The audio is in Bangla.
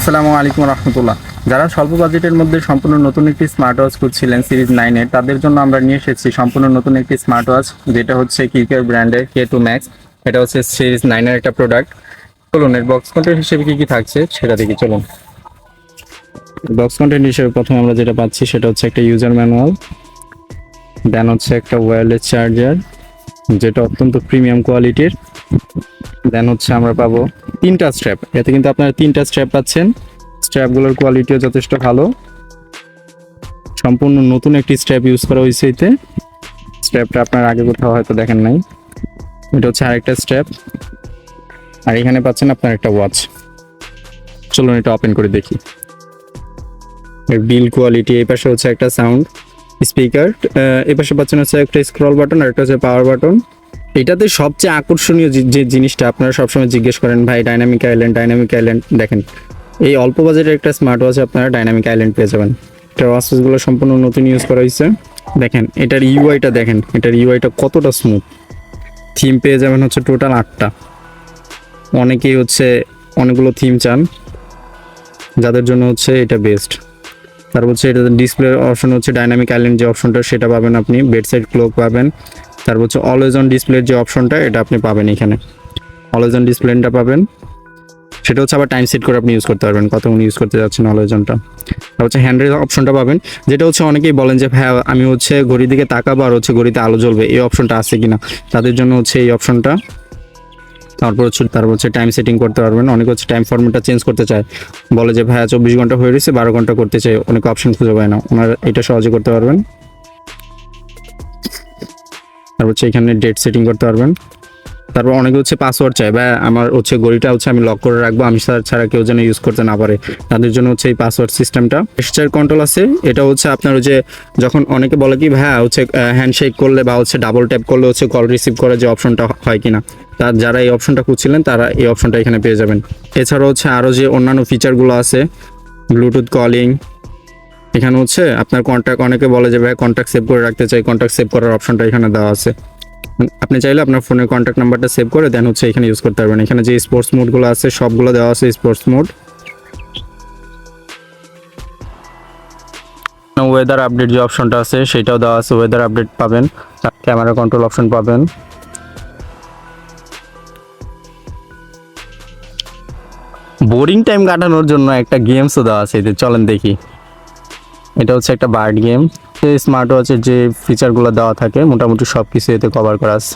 আসসালামু আলাইকুম রহমতুল্লাহ। যারা স্বল্প বাজেটের মধ্যে সম্পূর্ণ নতুন একটি স্মার্ট ওয়াচ খুঁজছিলেন সিরিজ 9 তাদের জন্য আমরা নিয়ে এসেছি সম্পূর্ণ নতুন একটি স্মার্ট ওয়াচ, যেটা হচ্ছে কিকের ব্র্যান্ডের K2 Max। এটা হচ্ছে সিরিজ 9 একটা প্রোডাক্ট। চলুন এর বক্স কন্টেন্ট হিসেবে কি থাকছে সেটা দেখি। চলুন, বক্স কন্টেন্ট হিসেবে প্রথমে আমরা যেটা পাচ্ছি সেটা হচ্ছে একটা ইউজার ম্যানুয়াল, দেন হচ্ছে একটা ওয়্যারলেস চার্জার যেটা অত্যন্ত প্রিমিয়াম কোয়ালিটির, দেন হচ্ছে আমরা পাবো 3টা স্ট্র্যাপ। এতে কিন্তু আপনারা 3টা স্ট্র্যাপ পাচ্ছেন। স্ট্র্যাপগুলোর কোয়ালিটিও যথেষ্ট ভালো, সম্পূর্ণ নতুন একটি স্ট্র্যাপ ইউজ করা হয়েছে। এতে স্ট্র্যাপটা আপনার আগে কোথাও হয়তো দেখেন নাই। এটা হচ্ছে আরেকটা স্ট্র্যাপ, আর এখানে পাচ্ছেন আপনার একটা ওয়াচ। চলুন এটা ওপেন করে দেখি। এর বিল কোয়ালিটি, এই পাশে হচ্ছে একটা সাউন্ড স্পিকার, এই পাশে পাচ্ছেন হচ্ছে একটা স্ক্রল বাটন আর একটা হচ্ছে পাওয়ার বাটন। এটাতে সবচেয়ে আকর্ষণীয় যে জিনিসটা আপনারা সবসময় জিজ্ঞেস করেন, ভাই ডাইনামিক আইল্যান্ড দেখেন, এই অল্প বাজেটের একটা স্মার্ট ওয়াচে আপনারা ডাইনামিক আইল্যান্ড পেয়ে যাবেন। এটার ওয়াচেসগুলো সম্পূর্ণ নতুন ইউজ করা হয়েছে। দেখেন এটার ইউআইটা, দেখেন এটার ইউআইটা কতটা স্মুথ। থিম পেয়ে যাবেন হচ্ছে টোটাল 8টা। অনেকেই হচ্ছে অনেকগুলো থিম চান, যাদের জন্য হচ্ছে এটা বেস্ট। তারপর হচ্ছে এটা ডিসপ্লে অপশন হচ্ছে ডাইনামিক আইল্যান্ড যে অপশনটা সেটা পাবেন আপনি, বেডসাইড ক্লক পাবেন। তারপর হচ্ছে অলওয়েজ অন ডিসপ্লের যে অপশনটা এটা আপনি পাবেন, এখানে অলওয়েজ অন ডিসপ্লেটা পাবেন। সেটা হচ্ছে আবার টাইম সেট করে আপনি ইউজ করতে পারবেন কতক্ষণ ইউজ করতে যাচ্ছেন অলওয়েজ অনটা। তারপর হচ্ছে হ্যান্ডের অপশনটা পাবেন, যেটা হচ্ছে অনেকেই বলেন যে হ্যাঁ আমি হচ্ছে ঘড়ির দিকে তাকাবো আর হচ্ছে ঘড়িতে আলো জ্বলবে, এই অপশনটা আছে কিনা, তাদের জন্য হচ্ছে এই অপশনটা। তারপর হচ্ছে টাইম সেটিং করতে পারবেন। অনেকে হচ্ছে টাইম ফরম্যাটটা চেঞ্জ করতে চায়, বলে যে ভাইয়া 24 ঘন্টা হয়ে রয়েছে 12 ঘন্টা করতে চাই, অনেক অপশন খুঁজে পায় না, ওনারা এটা সহজে করতে পারবেন। তারপর হচ্ছে এখানে ডেট সেটিং করতে পারবেন। তারপর অনেকে হচ্ছে পাসওয়ার্ড চায়, বা আমার হচ্ছে ঘড়িটা হচ্ছে আমি লক করে রাখবো, আমি ছাড়া কেউ যেন ইউজ করতে না পারে, তাদের জন্য হচ্ছে এই পাসওয়ার্ড সিস্টেমটা। জেস্চার কন্ট্রোল আছে, এটা হচ্ছে আপনার যে যখন অনেকে বলে কি ভাইয়া হচ্ছে হ্যান্ডশেক করলে বা হচ্ছে ডাবল ট্যাপ করলে হচ্ছে কল রিসিভ করার যে অপশনটা হয় কিনা, তার যারা এই অপশনটা খুঁজছিলেন তারা এই অপশনটা এখানে পেয়ে যাবেন। এছাড়াও হচ্ছে আরও যে অন্যান্য ফিচারগুলো আছে, ব্লুটুথ কলিং, এখানে হচ্ছে আপনার কন্ট্যাক্ট, অনেকে বলে যে ভাই কন্ট্যাক্ট সেভ করে রাখতে চাই, কন্ট্যাক্ট সেভ করার অপশনটা এখানে দেওয়া আছে। আপনি চাইলে আপনার ফোনের কন্ট্যাক্ট নাম্বারটা সেভ করে দেন হচ্ছে এখানে ইউজ করতে পারবেন। এখানে যে স্পোর্টস মোডগুলো আছে সবগুলো দেওয়া আছে স্পোর্টস মোড। ওয়েদার আপডেট যে অপশনটা আছে সেটাও দেওয়া আছে, ওয়েদার আপডেট পাবেন। ক্যামেরা কন্ট্রোল অপশন পাবেন। বোরিং টাইম কাটানোর জন্য একটা গেমসও দেওয়া আছে, এতে চলেন দেখি। এটা হচ্ছে একটা বার্ড গেম। স্মার্ট ওয়াচের যে ফিচারগুলো দেওয়া থাকে মোটামুটি সব কিছু এতে কভার করা আছে।